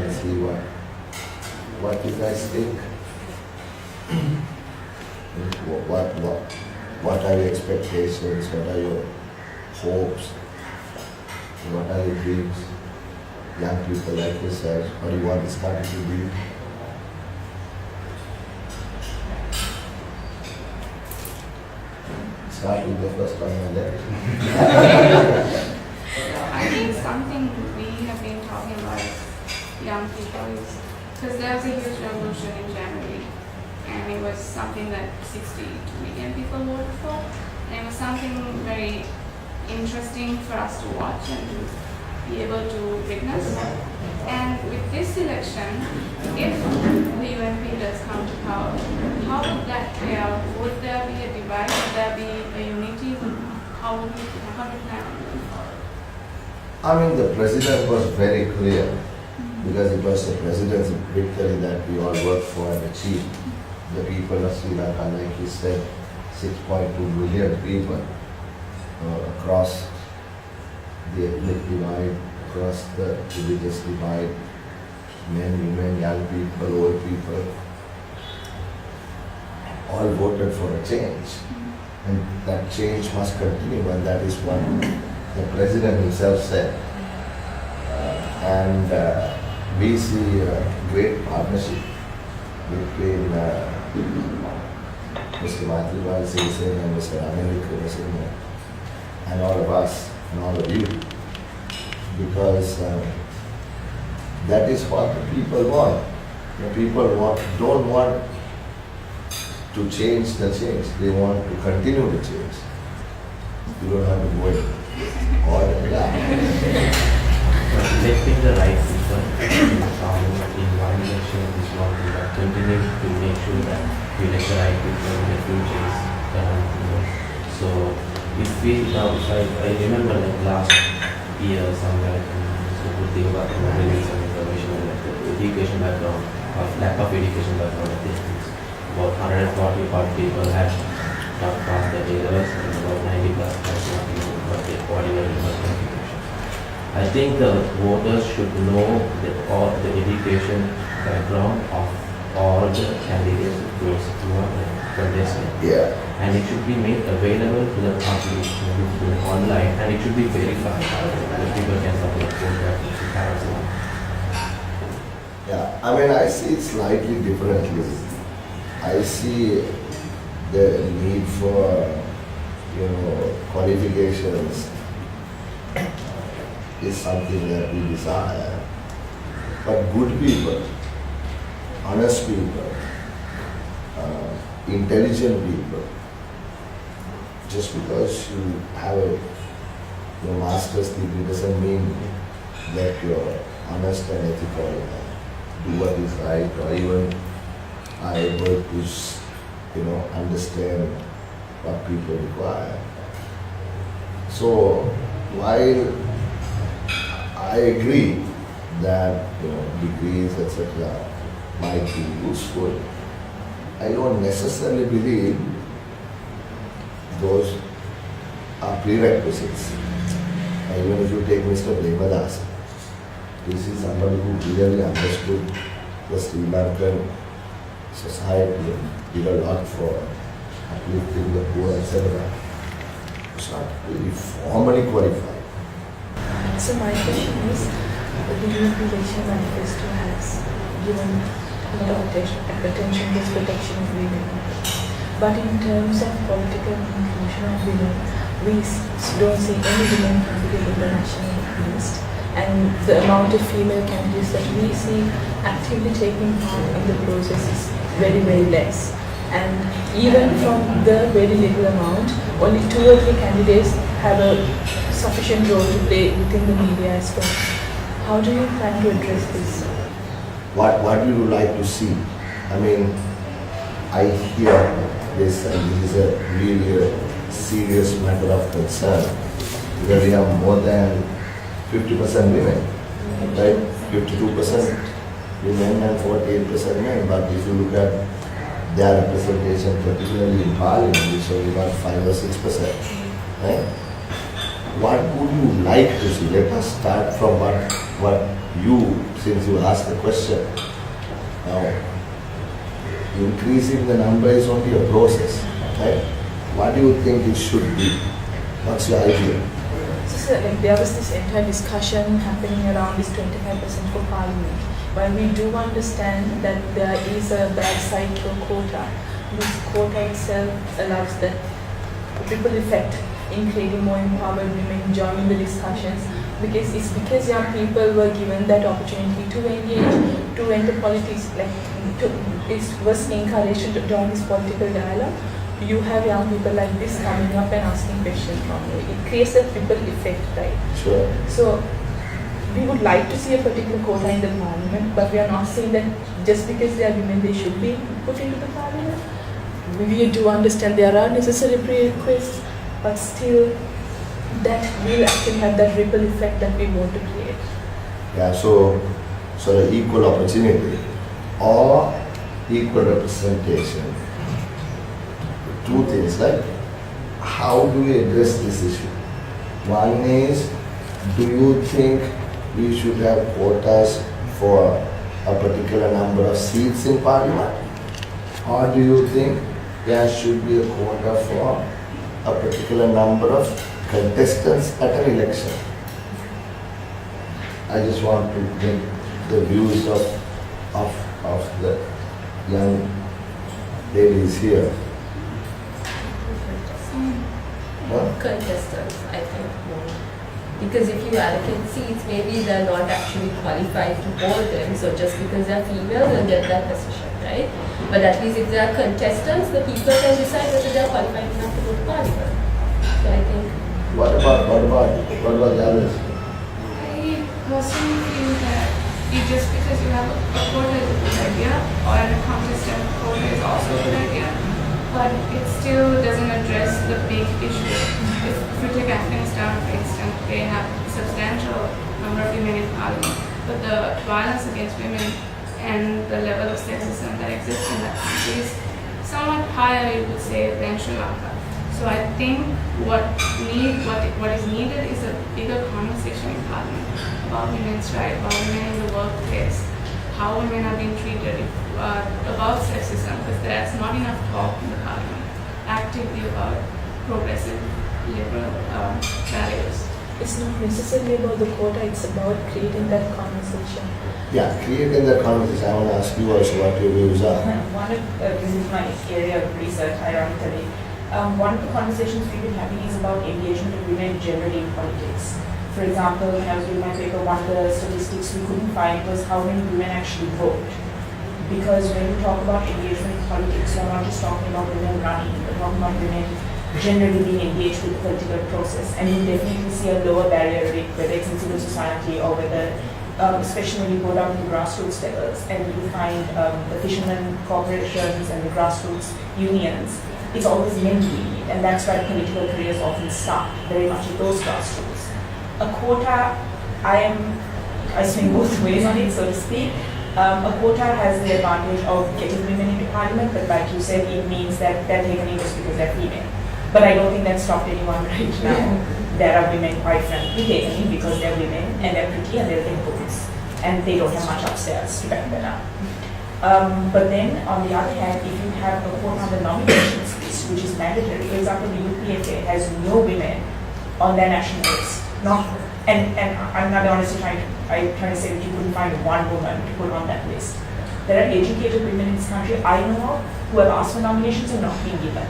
and see what you guys think. What are your expectations? What are your hopes? What are your dreams? Young people like yourself, what do you want this country to be? Start with the first one on that. I think something we have been talking about young people is because there was a huge revolution in January, and it was something that 62 million people voted for, and it was something very interesting for us to watch and to be able to witness. And with this election, if the UNP does come to power, how would that play out? Would there be a divide? Would there be a unity? How would you plan on moving forward? I mean, the president was very clear because it was the president's victory that we all worked for and achieved. The people of Sri Lanka, like he said, 6.2 million people across the ethnic divide, across the religious divide, men, women, young people, old people, all voted for a change. And that change must continue, and that is what the president himself said. We see a great partnership between Mr. Mathival Singh and Mr. Amerik Singh and all of us and all of you, because that is what the people want. The people don't want to change the change, they want to continue the change. You don't have to go all the way. Electing the right people in one election is what we are continuing to make sure that we elect the right people in the future is done. So if we now, I remember like last year somewhere, so good thing about the some information on like the education background, or lack of education background of these things. About 140 people had not passed the A-levels and about 90 plus had not even got the ordinary qualification. I think the voters should know all the education background of all the candidates those who are contesting. Yeah. And it should be made available to the public online, and it should be verified that people can support that. Yeah, I mean, I see it slightly differently. I see the need for, qualifications is something that we desire. But good people, honest people, intelligent people, just because you have your master's degree doesn't mean that you're honest and ethical, do what is right, or even are able to, understand what people require. So while I agree that degrees, etc., might be useful, I don't necessarily believe those are prerequisites. And even if you take Mr. Premadas, this is somebody who really understood the Sri Lankan society, did a lot for uplifting the poor, etc. It's not really formally qualified. So my question is, the Youth Election Manifesto has given a lot of attention to the protection of women. But in terms of political inclusion of women, we don't see any women candidates in the national list. And the amount of female candidates that we see actively taking part in the process is very, very less. And even from the very little amount, only 2 or 3 candidates have a sufficient role to play within the media as well. How do you plan to address this? What would you like to see? I mean, I hear this, and this is a really serious matter of concern, because we have more than 50% women, right? 52% women and 48% men. But if you look at their representation, particularly in Parliament, it's only about 5 or 6%, right? What would you like to see? Let us start from what you, since you asked the question, now increasing the number is only a process, right? What do you think it should be? What's your idea? So, like, there was this entire discussion happening around this 25% for parliament. While we do understand that there is a bad side to a quota, this quota itself allows that ripple effect in creating more empowered women joining the discussions, because it's because young people were given that opportunity to engage, to enter politics, like it was encouraged to join this political dialogue. You have young people like this coming up and asking questions from you. It creates a ripple effect, right? Sure. So we would like to see a particular quota in the parliament, but we are not saying that just because they are women they should be put into the parliament. We do understand there are necessary prerequisites, but still that will actually have that ripple effect that we want to create. Yeah, so the equal opportunity or equal representation. Two things, right? How do we address this issue? One is, do you think we should have quotas for a particular number of seats in parliament? Or do you think there should be a quota for a particular number of contestants at an election? I just want to make the views of the young ladies here. Huh? Contestants, I think more. Because if you allocate seats, maybe they're not actually qualified to hold them. So just because they're female, they'll get that position, right? But at least if they are contestants, the people can decide whether they're qualified enough to go to parliament. So I think. What about the others? I personally feel that just because you have a quota is a good idea, or a contestant quota is also a good idea, but it still doesn't address the big issue. If we take Afghanistan, for instance, they have a substantial number of women in parliament, but the violence against women and the level of sexism that exists in that country is somewhat higher, you would say, than Sri Lanka. So I think what is needed is a bigger conversation in parliament about women's rights, about women in the workplace, how women are being treated, about sexism, because there's not enough talk in the parliament actively about progressive liberal values. It's not necessarily about the quota, it's about creating that conversation. Yeah, creating that conversation. I want to ask you also what your views are. This is my area of research, ironically. One of the conversations we've been having is about engagement of women generally in politics. For example, when I was doing my paper, one of the statistics we couldn't find was how many women actually vote. Because when you talk about engagement in politics, you're not just talking about women running, you're talking about women generally being engaged with the political process. And you definitely see a lower barrier rate, whether it's in civil society or whether, especially when you go down to the grassroots levels and you find the fishermen corporations and the grassroots unions, it's always men doing it. And that's why political careers often start very much at those grassroots. A quota, I swing both ways on it, so to speak. A quota has the advantage of getting women into parliament, but like you said, it means that they're taken in just because they're female. But I don't think that's stopped anyone right now. There are women, quite frankly, taken in because they're women and they're pretty and they're in books. And they don't have much upstairs to back that up. But then, on the other hand, if you have a quota on the nominations list, which is mandatory, for example, the UPFA has no women on their national list. And I'm not honestly trying to say that you couldn't find one woman to put on that list. There are educated women in this country I know of who have asked for nominations and not been given.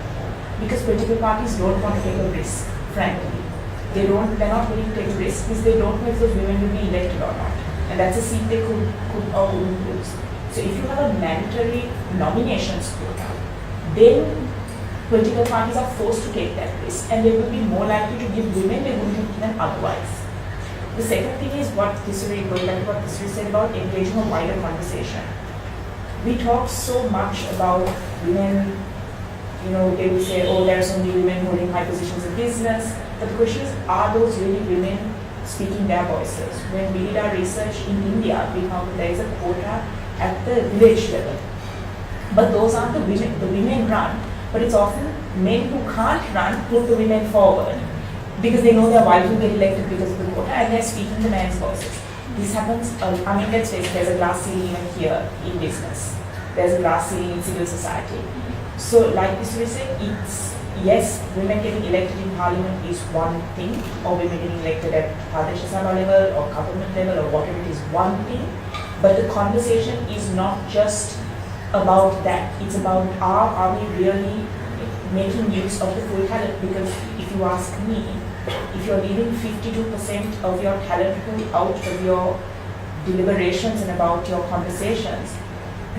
Because political parties don't want to take a risk, frankly. They're not willing to take a risk because they don't know if those women will be elected or not. And that's a seat they could or couldn't lose. So if you have a mandatory nominations quota, then political parties are forced to take that risk and they will be more likely to give women they wouldn't have given otherwise. The second thing is going back to what Tisri said about engaging a wider conversation. We talk so much about women, they will say, oh, there's only women holding high positions in business. But the question is, are those really women speaking their voices? When we did our research in India, we found that there is a quota at the village level. But those aren't the women run, but it's often men who can't run put the women forward because they know their wife will get elected because of the quota and they're speaking the men's voices. this happens, I mean, let's face it, there's a glass ceiling even here in business. There's a glass ceiling in civil society. So like this we say, it's, yes, women getting elected in parliament is one thing, or women getting elected at Pradesh Sabha level or government level or whatever, it is one thing. But the conversation is not just about that. It's about are we really making use of the full talent? Because if you ask me, if you're leaving 52% of your talent pool out of your deliberations and about your conversations,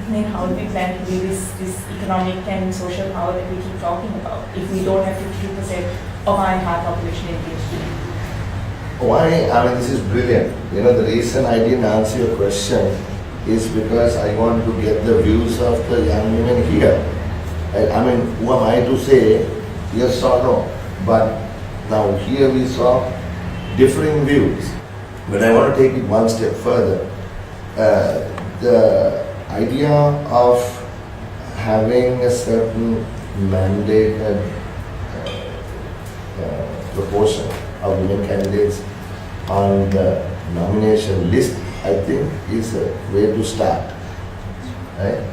then how do we plan to do this economic and social power that we keep talking about if we don't have 52% of our entire population engaged in it? Why? I mean, this is brilliant. You know, the reason I didn't answer your question is because I want to get the views of the young women here. I mean, who am I to say yes or no? But now here we saw differing views. But I want to take it one step further. The idea of having a certain mandated proportion of women candidates on the nomination list, I think is a way to start, right?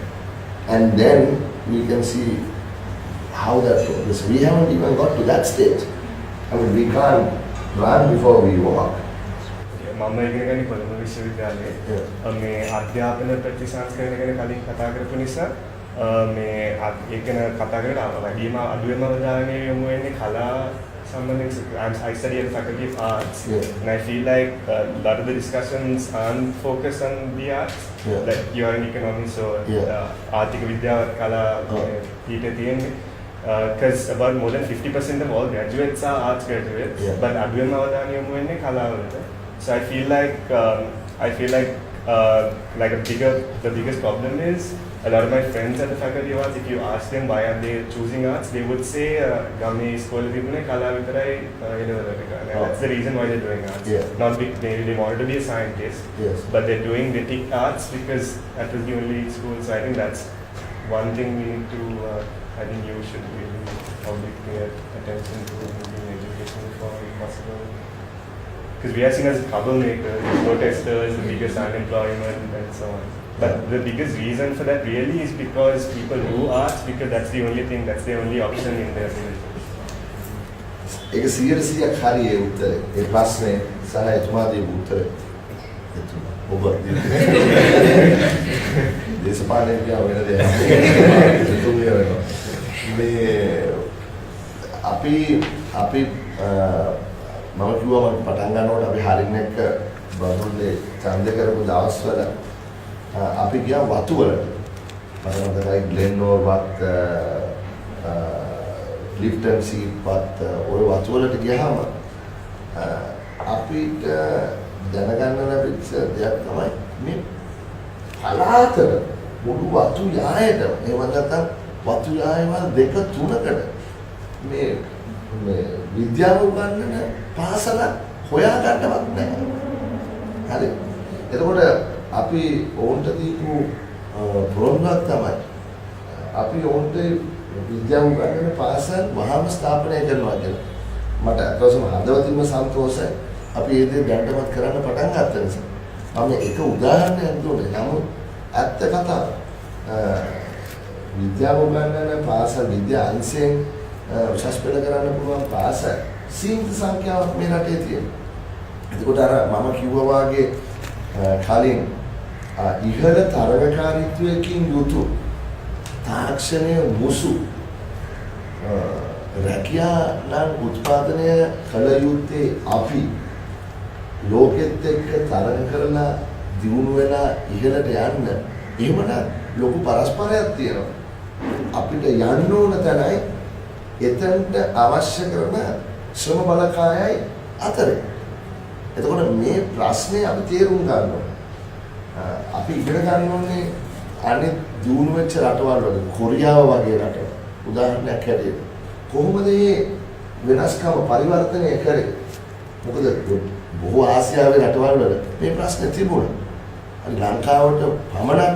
And then we can see how that progresses. We haven't even got to that stage. I mean, we can't run before we walk. මම ඉගෙන ගන්නේ කොළඹ විශ්වවිද්‍යාලයේ මේ අධ්‍යාපන ප්‍රතිසංස්කරණය ගැන කලින් කතා කරපු නිසා මේ ඒක ගැන කතා කරලා වැඩිම අඩුවෙන්ම අවධානය යොමු වෙන්නේ කලා සම්බන්ධයෙන්. I study at the Faculty of Arts, and I feel like a lot of the discussions aren't focused on the arts. Like you are in economics, so ආර්ථික විද්‍යාව කලා ඊට තියෙන්නේ. Because about more than 50% of all graduates are arts graduates, but අඩුවෙන්ම අවධානය යොමු වෙන්නේ කලාවලට. So I feel like the biggest problem is a lot of my friends at the Faculty of Arts, if you ask them why are they choosing arts, they would say ගමේ ඉස්කෝලේ තිබුණේ කලාව විතරයි එළවලට කරන්නේ. That's the reason why they're doing arts. Not they wanted to be a scientist, but they ticked arts because that was the only school. So I think that's one thing we need to, I think you should really probably pay attention to in education for possible. Because we are seen as troublemakers, protesters, the biggest unemployment and so on. But the biggest reason for that really is because people do arts because that's the only thing, that's the only option in their villages. ඒක 100% හරි ඒ උත්තරේ. ඒ ප්‍රශ්නේ සහ එතුමා දීපු උත්තරේ. ඔබ දේශපාලනය කියන වෙන දෙයක්. තුන්වෙනි වෙනවා. මේ අපි මම කිව්වා මම පටන් ගන්නකොට අපි හරින්න එක්ක බඳුල්ලේ ඡන්ද කරපු දවස්වල අපි ගියා වතු වලට. මම මතකයි ග්ලෙන්නෝවත් ලිෆ්ටන් සීප්වත් ඔය වතු වලට ගියාම අපිට දැනගන්න ලැබිච්ච දෙයක් තමයි මේ පළාතට මුළු වතු යායටම එහෙම නැත්නම් වතු යායවල දෙක තුනකට මේ විද්‍යාව උගන්වන පාසල හොයා ගන්නවත් නැහැ. හරි. එතකොට අපි ඕන්ට දීපු ප්‍රෝග්‍රෑම් තමයි අපි ඕන්ට විද්‍යාව උගන්වන පාසල් වහාම ස්ථාපනය කරනවා කියලා. මට අතවසම හදවතින්ම සන්තෝෂයි. අපි ඒ දේ දැනටමත් කරන්න පටන් ගත්ත නිසා. මම එක උදාහරණයක් දුන්නේ. නමුත් ඇත්ත කතාව විද්‍යාව උගන්වන පාසල් විද්‍යා අංශයෙන් උසස් පෙළ කරන්න පුළුවන් පාසල් සීමිත සංඛ්‍යාවක් මේ රටේ තියෙනවා. එතකොට අර මම කිව්වා වගේ කලින් ඉහළ තරගකාරීත්වයකින් යුතු තාක්ෂණයේ මුසු රැකියා නම් උත්පාදනය කළ යුත්තේ අපි ලෝකෙත් එක්ක තරඟ කරලා දියුණු වෙලා ඉහළට යන්න එහෙමනම් ලොකු පරස්පරයක් තියෙනවා. අපිට යන්න ඕන තැනයි එතනට අවශ්‍ය කරන ශ්‍රම බලකායයි අතරේ. එතකොට මේ ප්‍රශ්නේ අපි තේරුම් ගන්න ඕනේ. අපි ඉගෙන ගන්න ඕනේ අනිත් දියුණු වෙච්ච රටවල් වල කොරියාව වගේ රටවල්. උදාහරණයක් හැටියට කොහොමද මේ වෙනස්කම පරිවර්තනය කරේ? මොකද බොහෝ ආසියාවේ රටවල් වල මේ ප්‍රශ්නේ තිබුණා. අර ලංකාවට පමණක්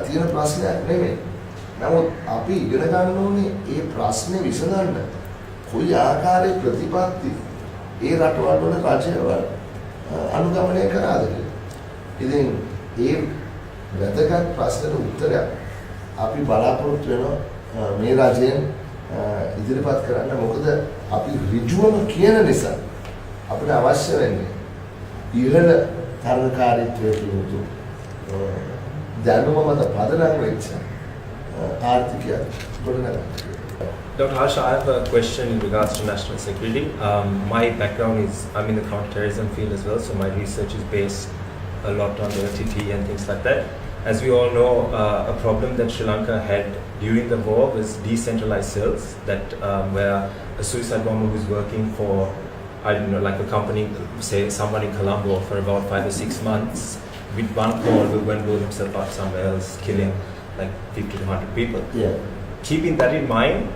තියෙන ප්‍රශ්නයක් නෙමෙයි. නමුත් අපි ඉගෙන ගන්න ඕනේ මේ ප්‍රශ්නේ විසඳන්න කොයි ආකාරයේ ප්‍රතිපත්ති ඒ රටවල් වල රජවල් අනුගමනය කරාද කියලා. ඉතින් ඒ වැදගත් ප්‍රශ්නෙට උත්තරයක් අපි බලාපොරොත්තු වෙනවා මේ රජයෙන් ඉදිරිපත් කරන්න. මොකද අපි ඍජුවම කියන නිසා අපිට අවශ්‍ය වෙන්නේ ඉහළ තරණකාරීත්වයට යොමු දැනුම මත පදනම් වෙච්ච ආර්ථිකයක් ගොඩනගන්න. Dr. Harsha, I have a question in regards to national security. My background is, I'm in the counterterrorism field as well, so my research is based a lot on the OTT and things like that. As we all know, a problem that Sri Lanka had during the war was decentralized cells that where a suicide bomber who's working for, I don't know, like a company, say someone in Colombo for about 5 or 6 months, with one call will go and blow himself up somewhere else, killing like 50 to 100 people. Yeah. Keeping that in mind,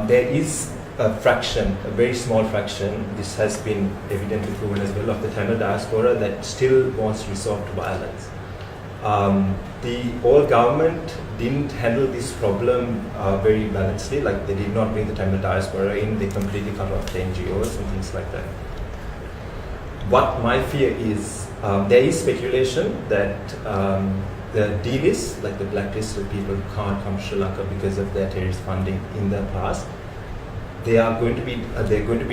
there is a fraction, a very small fraction, this has been evidently proven as well, of the Tamil diaspora that still wants to resort to violence. The old government didn't handle this problem very balancedly, like they did not bring the Tamil diaspora in, they completely cut off the NGOs and things like that. What my fear is, there is speculation that the D-list, like the blacklisted people who can't come to Sri Lanka because of their terrorist funding in the past, they're going to be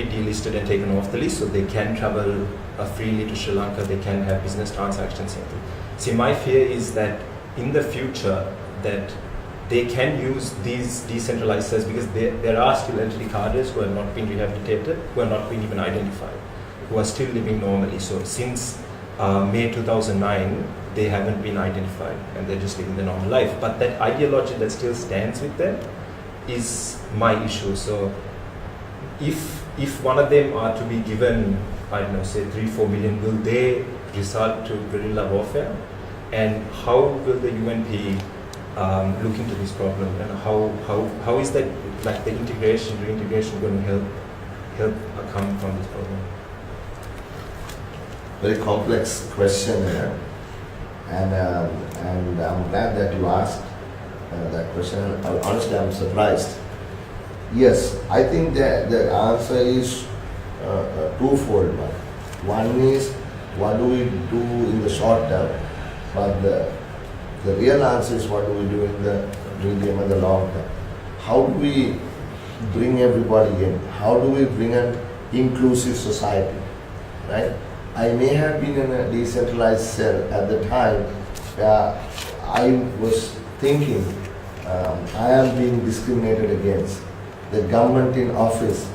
delisted and taken off the list, so they can travel freely to Sri Lanka, they can have business transactions. See, my fear is that in the future that they can use these decentralized cells because there are still elderly cadres who have not been rehabilitated, who have not been even identified, who are still living normally. So since May 2009, they haven't been identified and they're just living the normal life. But that ideology that still stands with them is my issue. So if one of them are to be given, I don't know, say 3-4 million, will they resort to guerrilla warfare? And how will the UNP look into this problem? And how is that, like the reintegration going to help come from this problem? Very complex question here, and I'm glad that you asked that question. Honestly, I'm surprised. Yes, I think that the answer is twofold. One is, what do we do in the short term? But the real answer is, what do we do in the medium and the long term? How do we bring everybody in? How do we bring an inclusive society, right? I may have been in a decentralized cell at the time where I was thinking I am being discriminated against. The government in office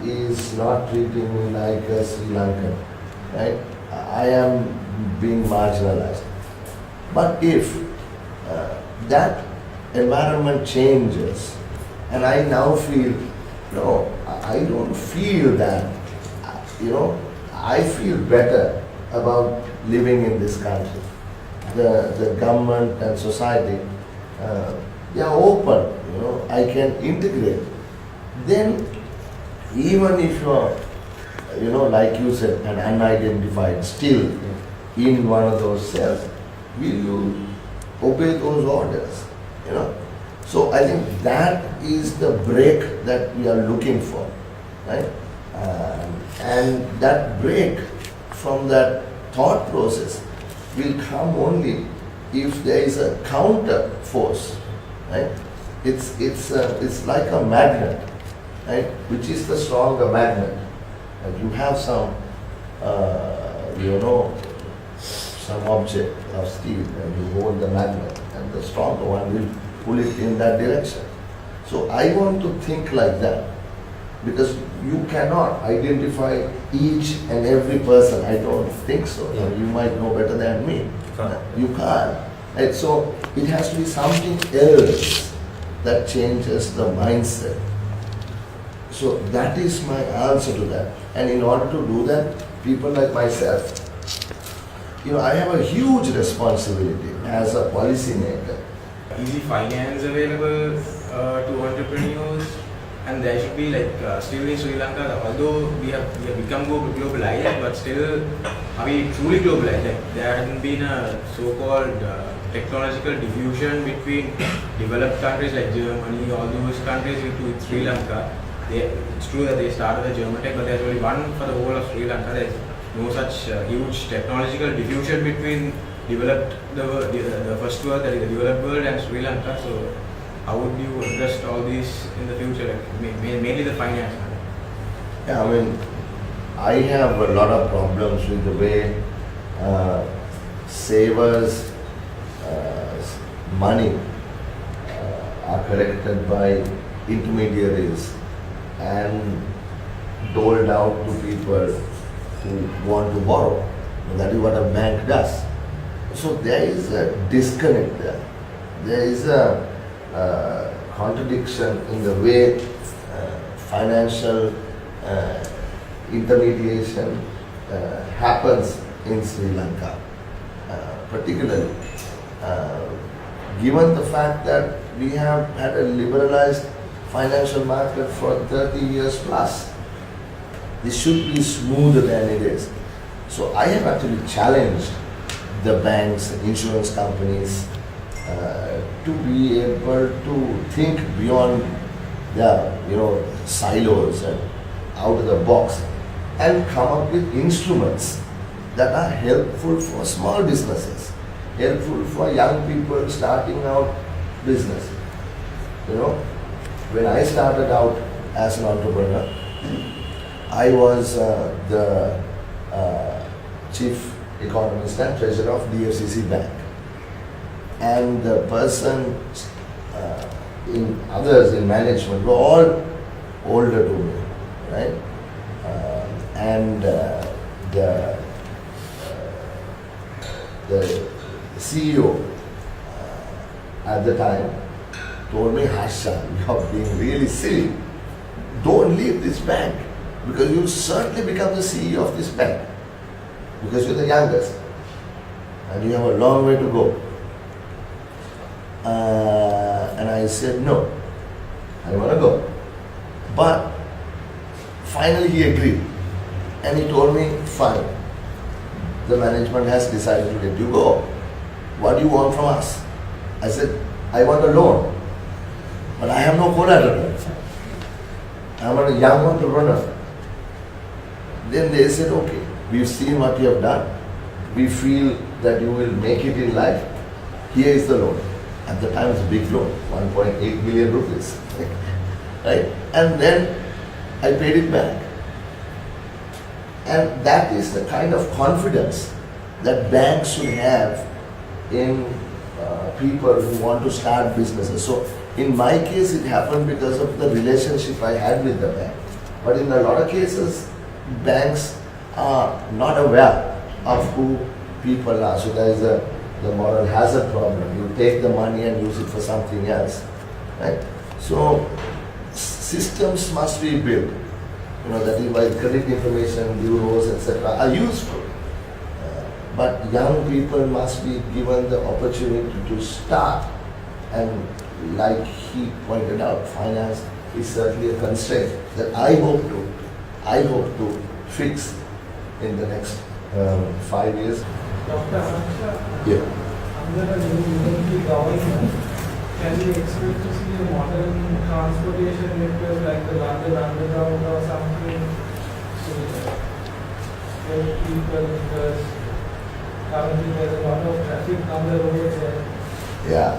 is not treating me like a Sri Lankan, right? I am being marginalized. But if that environment changes and I now feel, no, I don't feel that, I feel better about living in this country. The government and society, they are open, I can integrate. Then even if you are, like you said, an unidentified still in one of those cells, will you obey those orders? So I think that is the break that we are looking for, right? And that break from that thought process will come only if there is a counter force, right? It's like a magnet, right? Which is the stronger magnet? And you have some, some object of steel, and you hold the magnet, and the stronger one will pull it in that direction. So I want to think like that, because you cannot identify each and every person. I don't think so. You might know better than me. You can't. Right? So it has to be something else that changes the mindset. So that is my answer to that. And in order to do that, people like myself, I have a huge responsibility as a policy maker. Easy finance available to entrepreneurs, and there should be still in Sri Lanka, although we have become globalized, but still are we truly globalized? There hasn't been a so-called technological diffusion between developed countries like Germany, all those countries with Sri Lanka. It's true that they started the German tech, but there's only one for the whole of Sri Lanka. There's no such huge technological diffusion between the first world, that is the developed world, and Sri Lanka. So how would you address all these in the future, like, mainly the finance? Yeah, I mean, I have a lot of problems with the way savers' money are collected by intermediaries and doled out to people who want to borrow. And that is what a bank does. So there is a disconnect there. There is a contradiction in the way financial intermediation happens in Sri Lanka, particularly given the fact that we have had a liberalized financial market for 30 years plus. This should be smoother than it is. So I have actually challenged the banks, insurance companies to be able to think beyond their silos and out of the box and come up with instruments that are helpful for small businesses, helpful for young people starting out business. When I started out as an entrepreneur, I was the chief economist and treasurer of DFCC Bank. And the person others in management were all older to me, right? The CEO at the time told me, Harsha, you are being really silly. Don't leave this bank because you certainly become the CEO of this bank because you're the youngest and you have a long way to go. And I said, no, I want to go. But finally he agreed and he told me, fine, the management has decided to let you go. What do you want from us? I said, I want a loan, but I have no collateral. I'm a young entrepreneur. Then they said, okay, we've seen what you have done. We feel that you will make it in life. Here is the loan. At the time, it's a big loan, 1.8 million rupees. Right? And then I paid it back. And that is the kind of confidence that banks should have in people who want to start businesses. So in my case, it happened because of the relationship I had with the bank. But in a lot of cases, banks are not aware of who people are. So there is the moral hazard problem. You take the money and use it for something else, right? So systems must be built. That is why credit information bureaus, etc., are useful. But young people must be given the opportunity to start. And like he pointed out, finance is certainly a constraint that I hope to fix in the next 5 years. Dr. Harsha, Yeah. under a new government, can we expect to see a modern transportation network like the London Underground or something? So help people, because currently there's a lot of traffic on the roads and Yeah.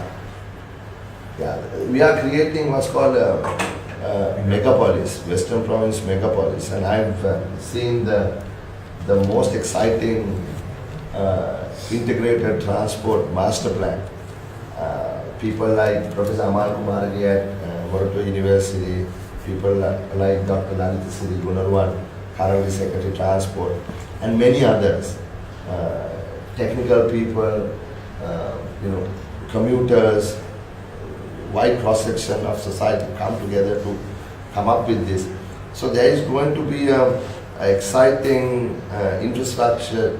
We are creating what's called a megapolis, Western Province megapolis, and I've seen the most exciting integrated transport master plan. People like Professor Amal Kumarji at Morocco University, people like Dr. Lalita Siri Gunarwan, currently Secretary Transport, and many others, technical people, commuters, wide cross-section of society come together to come up with this. So there is going to be an exciting infrastructure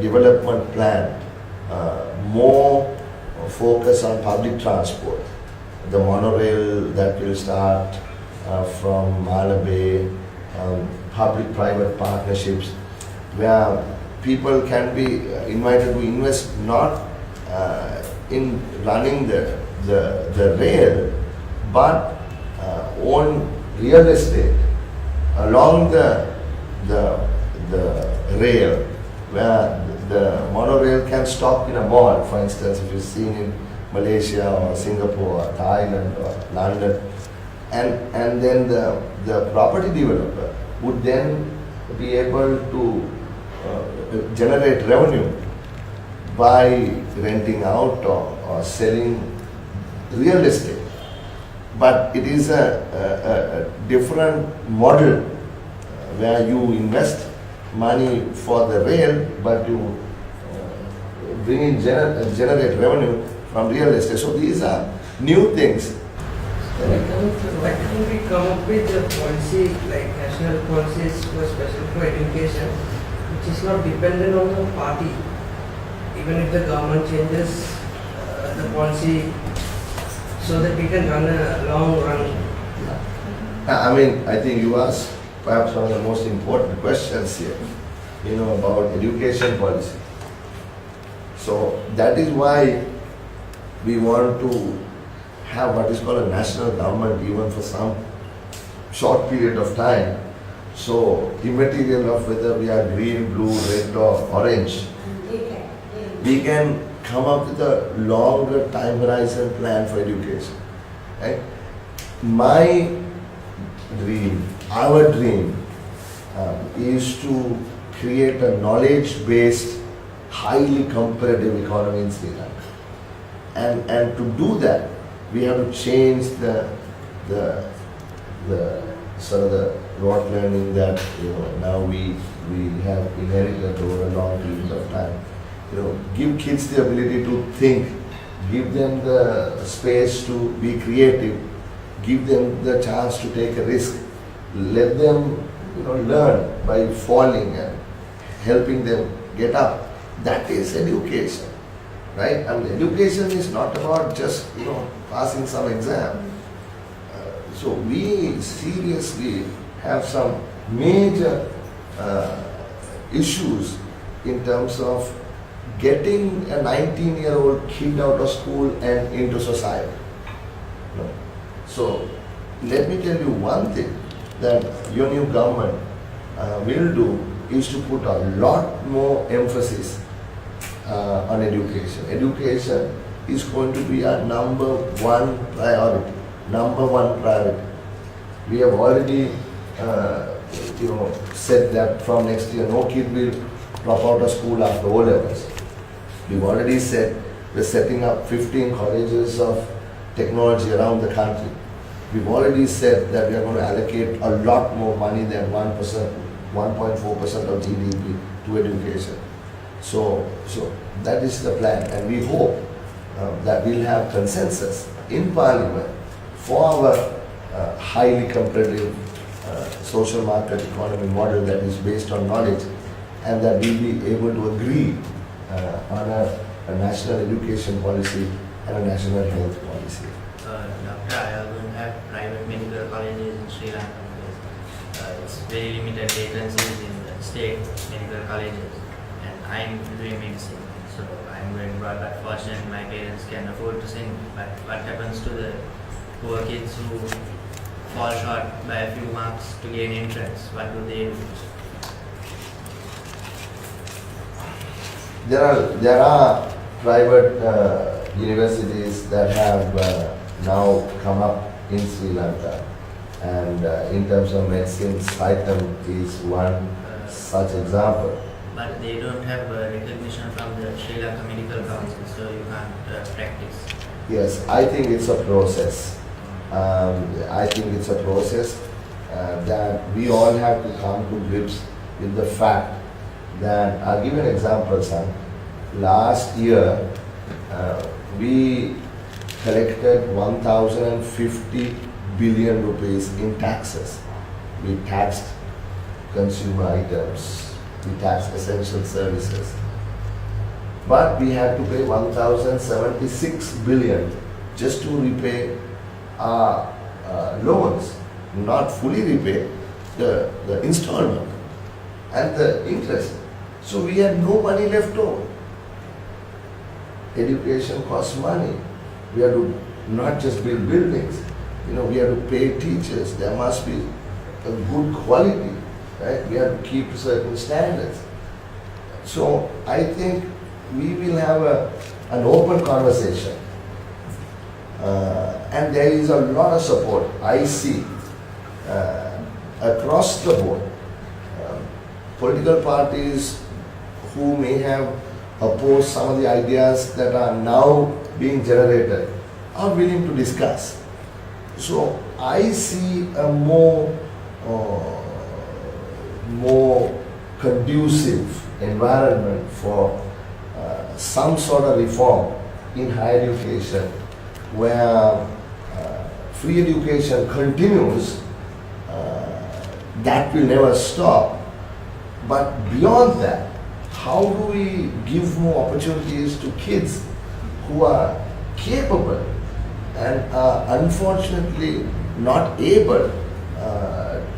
development plan, more focus on public transport. The monorail that will start from Mala Bay, public-private partnerships, where people can be invited to invest not in running the rail, but own real estate along the rail, where the monorail can stop in a mall, for instance, if you've seen in Malaysia or Singapore or Thailand or London, and then the property developer would then be able to generate revenue by renting out or selling real estate. But it is a different model where you invest money for the rail, but you bring in generate revenue from real estate. So these are new things. Why can't we come up with a policy like national policies for special for education, which is not dependent on the party? Even if the government changes the policy, so that we can run a long run. I mean, I think you asked perhaps one of the most important questions here, about education policy. So that is why we want to have what is called a national government even for some short period of time. So immaterial of whether we are green, blue, red or orange, we can come up with a longer time horizon plan for education. Right? My dream, our dream is to create a knowledge-based, highly competitive economy in Sri Lanka. And to do that, we have to change the sort of the rote learning that now we have inherited over a long period of time. Give kids the ability to think, give them the space to be creative, give them the chance to take a risk, let them learn by falling and helping them get up. That is education, right? And education is not about just passing some exam. So we seriously have some major issues in terms of getting a 19-year-old kid out of school and into society. So let me tell you one thing that your new government will do is to put a lot more emphasis on education. Education is going to be our number one priority. We have already said that from next year no kid will drop out of school after O-levels. We've already said we're setting up 15 colleges of technology around the country. We've already said that we are going to allocate a lot more money than 1%, 1.4% of GDP to education. So that is the plan, and we hope that we'll have consensus in Parliament for our highly competitive social market economy model that is based on knowledge, and that we'll be able to agree on a national education policy and a national health policy. Doctor, I are going to have private medical colleges in Sri Lanka because it's very limited vacancies in the state medical colleges, and I'm doing medicine, so I'm going to brought back fortunate my parents can afford to send. But what happens to the poor kids who fall short by a few marks to gain entrance? What do they do? There are private universities that have now come up in Sri Lanka, and in terms of medicine, Saitam is one such example. But they don't have recognition from the Sri Lanka Medical Council, so you can't practice. Yes, I think it's a process. That we all have to come to grips with the fact that, I'll give you an example, son. Last year, we collected 1,050 billion rupees in taxes. We taxed consumer items, we taxed essential services. But we had to pay 1,076 billion just to repay our loans, not fully repay the installment and the interest. So we had no money left over. Education costs money. We have to not just build buildings, we have to pay teachers. There must be a good quality, right? We have to keep certain standards. So I think we will have an open conversation. And there is a lot of support I see across the board. Political parties who may have opposed some of the ideas that are now being generated are willing to discuss. So I see a more conducive environment for some sort of reform in higher education, where free education continues. That will never stop. But beyond that, how do we give more opportunities to kids who are capable and are unfortunately not able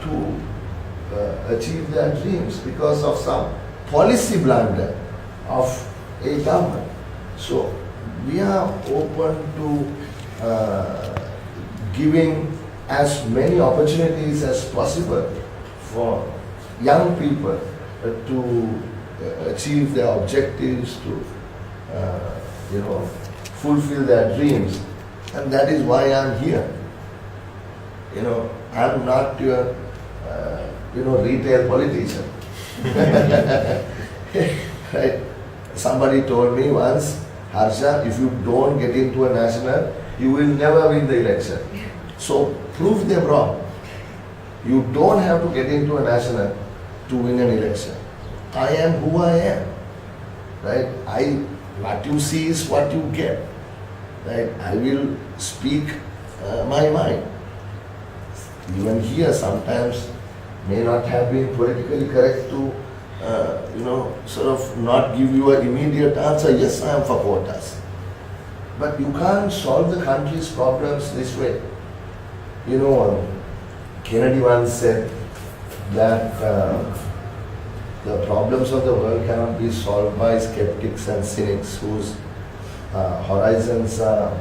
to achieve their dreams because of some policy blunder of a government? So we are open to giving as many opportunities as possible for young people to achieve their objectives, to fulfill their dreams, and that is why I'm here. I'm not your retail politician. Right? Somebody told me once, Harsha, if you don't get into a national, you will never win the election. So prove them wrong. You don't have to get into a national to win an election. I am who I am. Right? What you see is what you get. Right? I will speak my mind. Even here sometimes may not have been politically correct to sort of not give you an immediate answer, yes, I am for quotas. But you can't solve the country's problems this way. Kennedy once said that the problems of the world cannot be solved by skeptics and cynics whose horizons are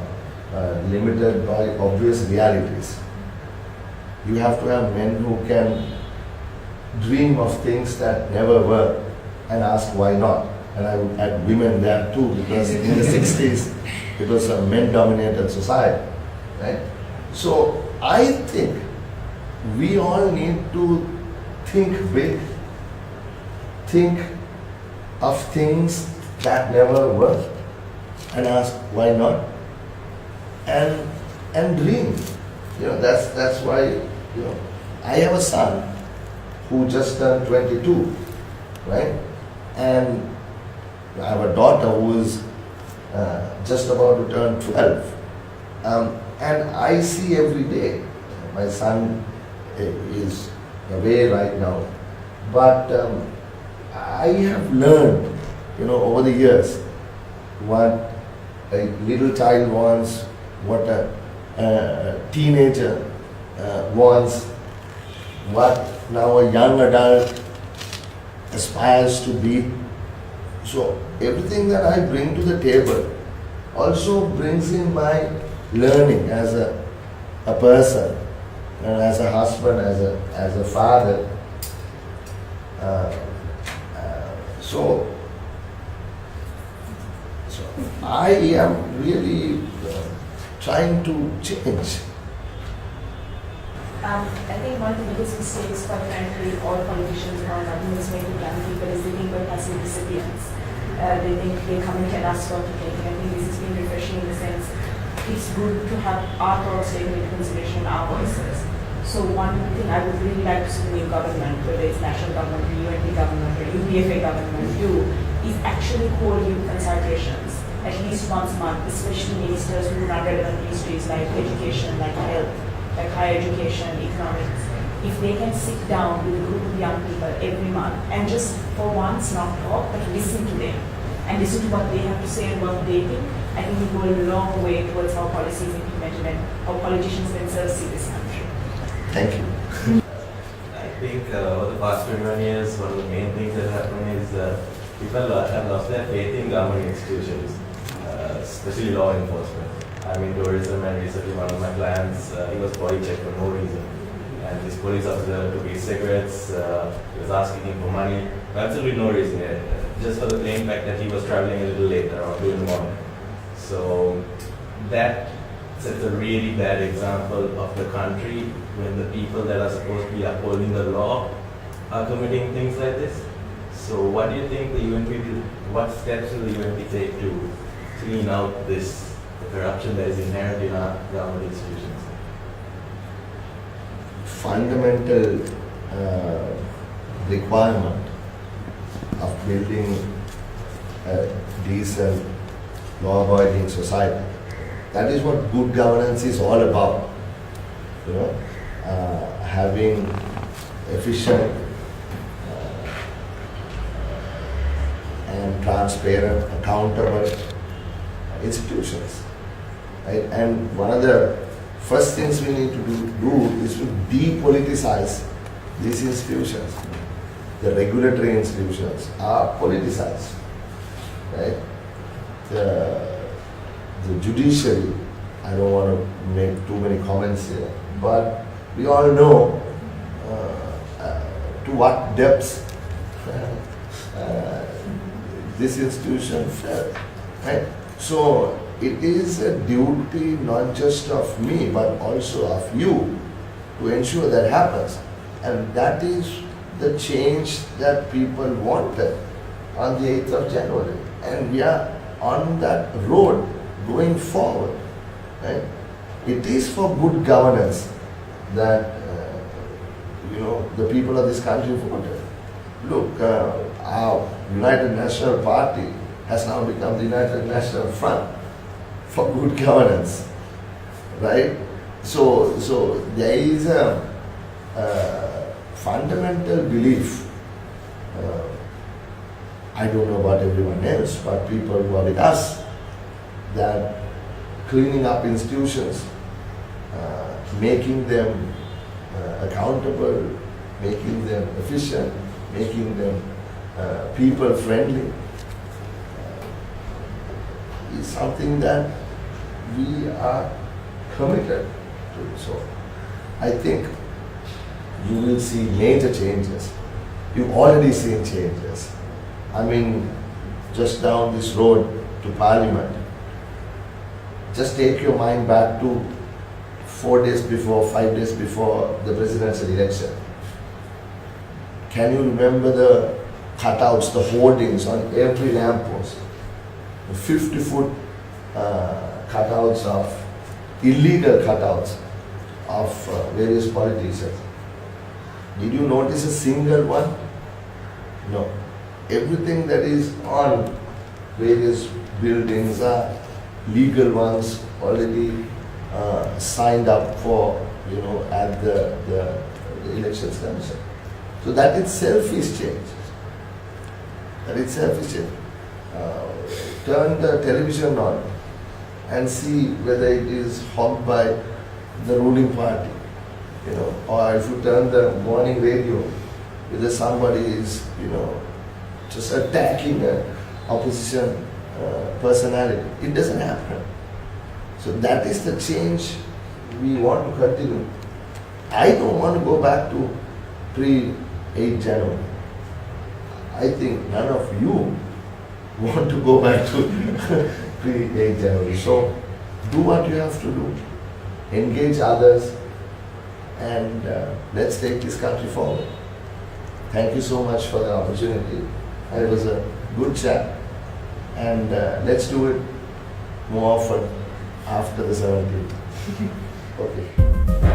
limited by obvious realities. You have to have men who can dream of things that never were and ask why not. And I would add women there too, because in the 60s it was a men-dominated society. Right? So I think we all need to think big, think of things that never were and ask why not, and dream. That's why I have a son who just turned 22, right? And I have a daughter who is just about to turn 12. And I see every day, my son is away right now, but I have learned, over the years, what a little child wants, what a teenager wants, what now a young adult aspires to be. So everything that I bring to the table also brings in my learning as a person, and as a husband, as a father. So I am really trying to change. I think one of the biggest mistakes, quite frankly, all politicians and all governments make with young people is they think we're passive recipients. They think they come and tell us what to think. I think this has been refreshing in the sense it's good to have our thoughts taken into consideration, our voices. So one thing I would really like to see the new government, whether it's national government, UND government, or UPFA government, do is actually hold youth consultations at least once a month, especially ministers who run relevant ministries like education, like health, like higher education, economics. If they can sit down with a group of young people every month and just for once not talk, but listen to them and listen to what they have to say and what they think, I think we go a long way towards how policy is implemented and how politicians themselves see this country. Thank you. I think over the past 21 years, one of the main things that happened is people have lost their faith in government institutions, especially law enforcement. I'm in tourism, and recently one of my clients, he was body checked for no reason. And this police officer took his cigarettes, he was asking him for money, Absolutely no reason. Just for the plain fact that he was traveling a little later or 2 in the morning. So that sets a really bad example of the country when the people that are supposed to be upholding the law are committing things like this. So what do you think the UNP will, what steps will the UNP take to clean out this corruption that is inherent in our government institutions? Fundamental requirement of building a decent, law-abiding society. That is what good governance is all about. You know, having efficient and transparent, accountable institutions. Right? And one of the first things we need to do is to depoliticize these institutions. The regulatory institutions are politicized, right? The judiciary, I don't want to make too many comments here, but we all know to what depths this institution fell, right? So it is a duty not just of me, but also of you to ensure that happens. And that is the change that people wanted on the 8th of January. And we are on that road going forward. Right? It is for good governance that the people of this country voted. Look, our United National Party has now become the United National Front for good governance, right? So there is a fundamental belief. I don't know about everyone else, but people who are with us, that cleaning up institutions, making them accountable, making them efficient, making them people friendly, is something that we are committed to. So I think you will see major changes. You've already seen changes. I mean, just down this road to Parliament, just take your mind back to 4 days before, 5 days before the presidential election. Can you remember the cutouts, the hoardings on every lamppost? 50-foot cutouts of, illegal cutouts of various politicians. Did you notice a single one? No. Everything that is on various buildings are legal ones, already signed up for, at the elections commission. So that itself is change. That itself is change. Turn the television on and see whether it is hogged by the ruling party, or if you turn the morning radio, whether somebody is, just attacking an opposition personality. It doesn't happen. So that is the change we want to continue. I don't want to go back to pre-8 January. I think none of you want to go back to pre-8 January. So do what you have to do. Engage others, and let's take this country forward. Thank you so much for the opportunity. It was a good chat, and let's do it more often after the 17th. Okay.